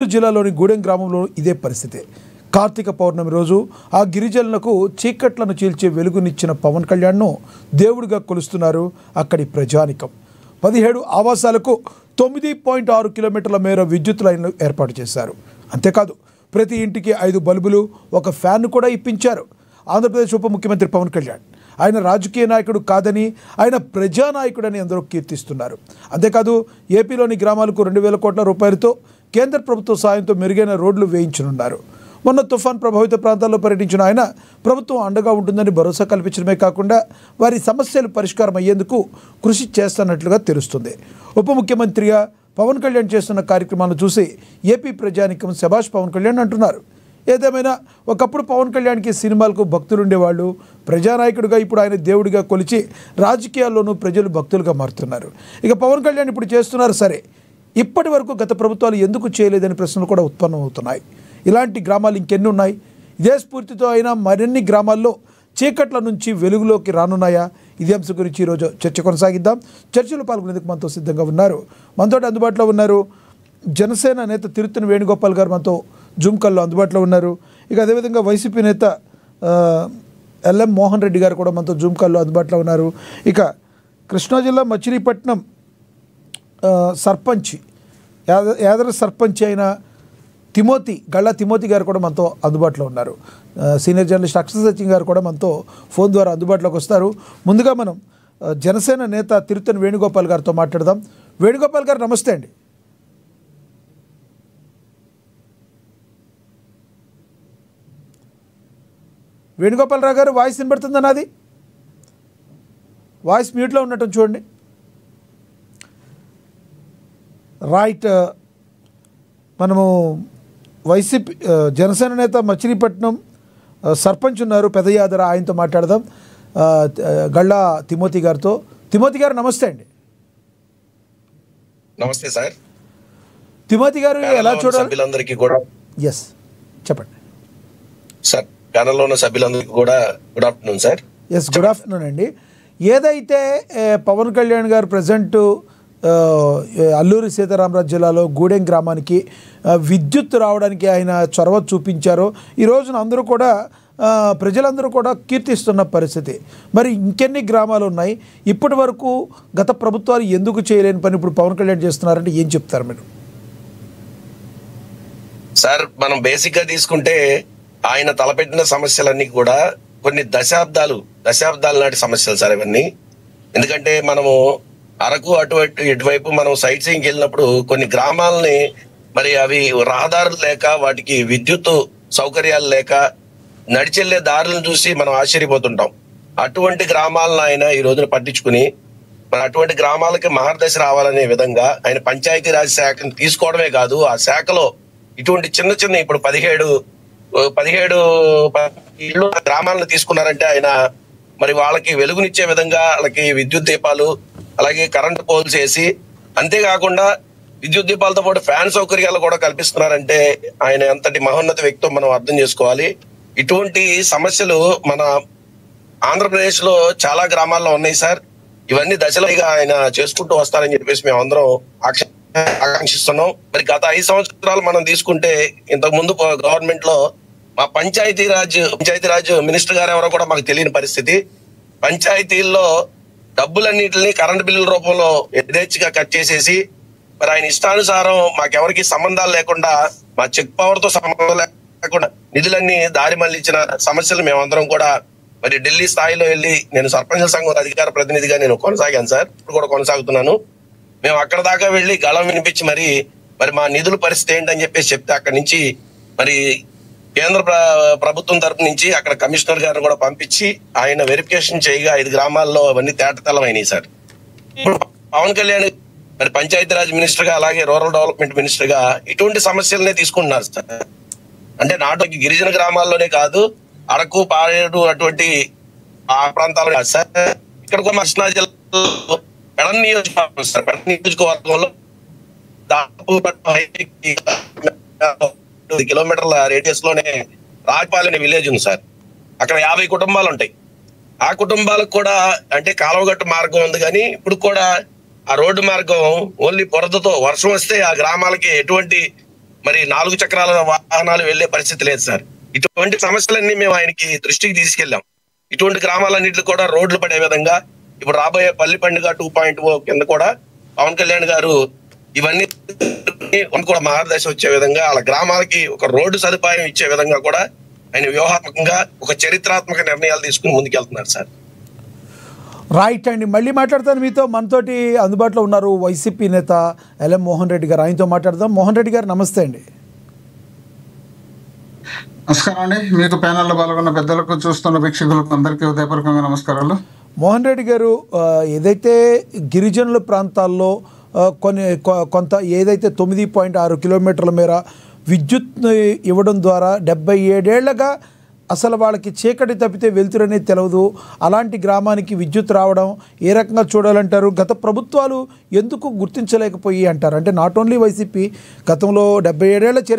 జిల్లాలోని గూడెం గ్రామంలో ఇదే పరిస్థితి. కార్తీక పౌర్ణమి రోజు ఆ గిరిజనులకు చీకట్లను చీల్చే వెలుగునిచ్చిన పవన్ కళ్యాణ్ను దేవుడిగా కొలుస్తున్నారు అక్కడి ప్రజానికం. 17 ఆవాసాలకు 9.6 కిలోమీటర్ల మేర విద్యుత్ లైన్లు ఏర్పాటు చేశారు. అంతేకాదు ప్రతి ఇంటికి 5 బల్బులు, ఒక ఫ్యాన్ కూడా ఇప్పించారు. ఆంధ్రప్రదేశ్ ఉప ముఖ్యమంత్రి పవన్ కళ్యాణ్ ఆయన రాజకీయ నాయకుడు కాదని, ఆయన ప్రజానాయకుడని అందరూ కీర్తిస్తున్నారు. అంతేకాదు ఏపీలోని గ్రామాలకు 2,000 కోట్ల రూపాయలతో కేంద్ర ప్రభుత్వ సాయంతో మెరుగైన రోడ్లు వేయించనున్నారు. మొన్న తుఫాన్ ప్రభావిత ప్రాంతాల్లో పర్యటించిన ఆయన ప్రభుత్వం అండగా ఉంటుందని భరోసా కల్పించడమే కాకుండా వారి సమస్యలు పరిష్కారం అయ్యేందుకు కృషి చేస్తున్నట్లుగా తెలుస్తుంది. ఉప ముఖ్యమంత్రిగా పవన్ కళ్యాణ్ చేస్తున్న కార్యక్రమాలను చూసి ఏపీ ప్రజానికం శభాష్ పవన్ కళ్యాణ్ అంటున్నారు. ఏదేమైనా ఒకప్పుడు పవన్ కళ్యాణ్కి సినిమాలకు భక్తులు ఉండేవాళ్ళు. ప్రజానాయకుడిగా ఇప్పుడు ఆయన దేవుడిగా కొలిచి రాజకీయాల్లోనూ ప్రజలు భక్తులుగా మారుతున్నారు. ఇక పవన్ కళ్యాణ్ ఇప్పుడు చేస్తున్నారు సరే, ఇప్పటి వరకు గత ప్రభుత్వాలు ఎందుకు చేయలేదని ప్రశ్నలు కూడా ఉత్పన్నమవుతున్నాయి. ఇలాంటి గ్రామాలు ఇంకెన్ని ఉన్నాయి? ఇదే స్ఫూర్తితో అయినా మరిన్ని గ్రామాల్లో చీకట్ల నుంచి వెలుగులోకి రానున్నాయా? ఇదే అంశం గురించి ఈరోజు చర్చ కొనసాగిద్దాం. చర్చలో పాల్గొనేందుకు మనతో సిద్ధంగా ఉన్నారు, మనతో అందుబాటులో ఉన్నారు జనసేన నేత తిరుత్తని వేణుగోపాల్ గారు మనతో జూమ్ కాల్లో అందుబాటులో ఉన్నారు. ఇక అదేవిధంగా వైసీపీ నేత ఎల్ఎం మోహన్ రెడ్డి గారు కూడా మనతో జూమ్ కాల్లో అందుబాటులో ఉన్నారు. ఇక కృష్ణా జిల్లా మచిలీపట్నం సర్పంచ్ యాదర సర్పంచ్ అయిన గళ్ళ తిమోతి గారు కూడా మనతో అందుబాటులో ఉన్నారు. సీనియర్ జర్నలిస్ట్ అక్షర సచిన్ గారు కూడా మనతో ఫోన్ ద్వారా అందుబాటులోకి వస్తారు. ముందుగా మనం జనసేన నేత తిరుత్తని వేణుగోపాల్ గారితో మాట్లాడదాం. వేణుగోపాల్ గారు నమస్తే అండి. వేణుగోపాలరావు గారు వాయిస్ వినబడుతుందా? నాది వాయిస్ మ్యూట్లో ఉన్నట్టు చూడండి. రైట్, మనము వైసీపీ జనసేన నేత మచిలీపట్నం సర్పంచ్ ఉన్నారు పెదయాదర, ఆయనతో మాట్లాడదాం. గళ్ళా తిమోతి గారితో. తిమోతి గారు నమస్తే అండి. నమస్తే సార్. తిమోతి గారు ఎలా చూడాలి? సభ్యులందరికీ కూడా ఎస్ చెప్పండి సార్. ప్యానల్లో ఉన్న సభ్యులందరికీ కూడా good afternoon sir. Yes good afternoon అండి. ఏదైతే పవన్ కళ్యాణ్ గారు ప్రజెంట్ అల్లూరి సీతారామరాజు జిల్లాలో గూడెం గ్రామానికి విద్యుత్ రావడానికి ఆయన చొరవ చూపించారో ఈ రోజున అందరూ కూడా ప్రజలందరూ కూడా కీర్తిస్తున్న పరిస్థితి. మరి ఇంకెన్ని గ్రామాలు ఉన్నాయి? ఇప్పటి వరకు గత ప్రభుత్వాలు ఎందుకు చేయలేని పని ఇప్పుడు పవన్ కళ్యాణ్ చేస్తున్నారంటే ఏం చెప్తారు మీరు? సార్, మనం బేసిక్ గా తీసుకుంటే ఆయన తలపెట్టిన సమస్యలన్నీ కూడా కొన్ని దశాబ్దాల నాటి సమస్యలు సార్ ఇవన్నీ. ఎందుకంటే మనము అరకు ఇటువైపు మనం సైట్ సీయింగ్కి వెళ్ళినప్పుడు కొన్ని గ్రామాలని మరి అవి రహదారులు లేక, వాటికి విద్యుత్ సౌకర్యాలు లేక నడిచెళ్లే దారులను చూసి మనం ఆశ్చర్యపోతుంటాం. అటువంటి గ్రామాలను ఆయన ఈ రోజున పట్టించుకుని మరి అటువంటి గ్రామాలకి మార్గదర్శ రావాలనే విధంగా ఆయన పంచాయతీరాజ్ శాఖను తీసుకోవడమే కాదు, ఆ శాఖలో ఇటువంటి చిన్న ఇప్పుడు 17 ఇళ్ళు గ్రామాలను తీసుకున్నారంటే ఆయన మరి వాళ్ళకి వెలుగునిచ్చే విధంగా వాళ్ళకి విద్యుత్ దీపాలు, అలాగే కరెంటు పోల్స్ వేసి, అంతేకాకుండా విద్యుత్ దీపాలతో పాటు ఫ్యాన్ సౌకర్యాలు కూడా కల్పిస్తున్నారంటే ఆయన ఎంతటి మహోన్నత వ్యక్తితో మనం అర్థం చేసుకోవాలి. ఇటువంటి సమస్యలు మన ఆంధ్రప్రదేశ్ లో చాలా గ్రామాల్లో ఉన్నాయి సార్. ఇవన్నీ దశలుగా ఆయన చేసుకుంటూ వస్తారని చెప్పేసి మేము అందరం ఆకాంక్షిస్తున్నాం. మరి గత 5 సంవత్సరాలు మనం తీసుకుంటే ఇంతకు ముందు గవర్నమెంట్ లో మా పంచాయతీరాజ్ మినిస్టర్ గారు ఎవరో కూడా మాకు తెలియని పరిస్థితి. పంచాయతీల్లో డబ్బులన్నిటిని కరెంట్ బిల్లుల రూపంలో యథేచ్ఛగా కట్ చేసేసి మరి ఆయన ఇష్టానుసారం మాకెవరికి సంబంధాలు లేకుండా, మా చెక్ పవర్ తో సంబంధం లేకుండా నిధులన్నీ దారి మళ్లించిన సమస్యలు మేమందరం కూడా మరి ఢిల్లీ స్థాయిలో వెళ్ళి, నేను సర్పంచ్ సంఘం అధికార ప్రతినిధిగా నేను కొనసాగాను సార్, ఇప్పుడు కూడా కొనసాగుతున్నాను. మేము అక్కడ దాకా వెళ్ళి గళం వినిపించి మరి మా నిధుల పరిస్థితి ఏంటని చెప్పేసి చెప్తే అక్కడి నుంచి మరి కేంద్ర ప్రభుత్వం తరపు నుంచి అక్కడ కమిషనర్ గారిని కూడా పంపించి ఆయన వెరిఫికేషన్ చేయగా 5 గ్రామాల్లో అవన్నీ తేటతెల్లమైనాయి సార్. పవన్ కళ్యాణ్ మరి పంచాయతీరాజ్ మినిస్టర్ గా, అలాగే రూరల్ డెవలప్మెంట్ మినిస్టర్ గా ఇటువంటి సమస్యలనే తీసుకుంటున్నారు సార్. అంటే నాటు గిరిజన గ్రామాల్లోనే కాదు, అరకు, పాడేరు అటువంటి ఆ ప్రాంతాల్లో కాదు సార్. ఇక్కడ కూడా కృష్ణా జిల్లాలో పెడన్ నియోజకవర్గంలో దాదాపు 10 కిలోమీటర్ల రేడియస్ లోనే రాజపాలెం అనే విలేజ్ ఉంది సార్. అక్కడ 50 కుటుంబాలు ఉంటాయి. ఆ కుటుంబాలకు కూడా అంటే కాలువగట్టు మార్గం ఉంది, కానీ ఇప్పుడు కూడా ఆ రోడ్డు మార్గం ఓన్లీ బురదతో వర్షం వస్తే ఆ గ్రామాలకి ఎటువంటి మరి 4 చక్రాల వాహనాలు వెళ్లే పరిస్థితి లేదు సార్. ఇటువంటి సమస్యలన్నీ మేము ఆయనకి దృష్టికి తీసుకెళ్ళాం. ఇటువంటి గ్రామాలన్నింటిలో కూడా రోడ్లు పడే విధంగా ఇప్పుడు రాబోయే పల్లి పండుగ 2.0 కింద కూడా పవన్ కళ్యాణ్ గారు ఇవన్నీ కూడా మార్గదర్శ వచ్చే విధంగా వాళ్ళ గ్రామాలకి ఒక రోడ్డు సదుపాయం ఇచ్చే విధంగా కూడా ఆయన వ్యూహాత్మకంగా ఒక చరిత్రాత్మక నిర్ణయాలు తీసుకుని ముందుకెళ్తున్నారు సార్. రైట్ అండి, మళ్ళీ మాట్లాడతాను మీతో. మనతోటి అందుబాటులో ఉన్నారు వైసీపీ నేత ఎల్ఎం మోహన్ రెడ్డి గారు. ఆయనతో మాట్లాడదాం. మోహన్ రెడ్డి గారు నమస్తే అండి. నమస్కారం అండి. మీకు ప్యానల్లో పాల్గొన్న పెద్దలకు, చూస్తున్న వీక్షకులకు అందరికీ హృదయపూర్వకంగా నమస్కారాలు. మోహన్ రెడ్డి గారు, ఏదైతే గిరిజనుల ప్రాంతాల్లో కొంత ఏదైతే 9.6 కిలోమీటర్ల మేర విద్యుత్ ఇవ్వడం ద్వారా 77 ఏళ్లుగా అసలు వాళ్ళకి చీకటి తప్పితే వెలుతురనేది తెలియదు. అలాంటి గ్రామానికి విద్యుత్ రావడం ఏ రకంగా చూడాలంటారు? గత ప్రభుత్వాలు ఎందుకు గుర్తించలేకపోయి అంటారు? అంటే నాట్ ఓన్లీ వైసీపీ, గతంలో 77 ఏళ్ల చరిత్ర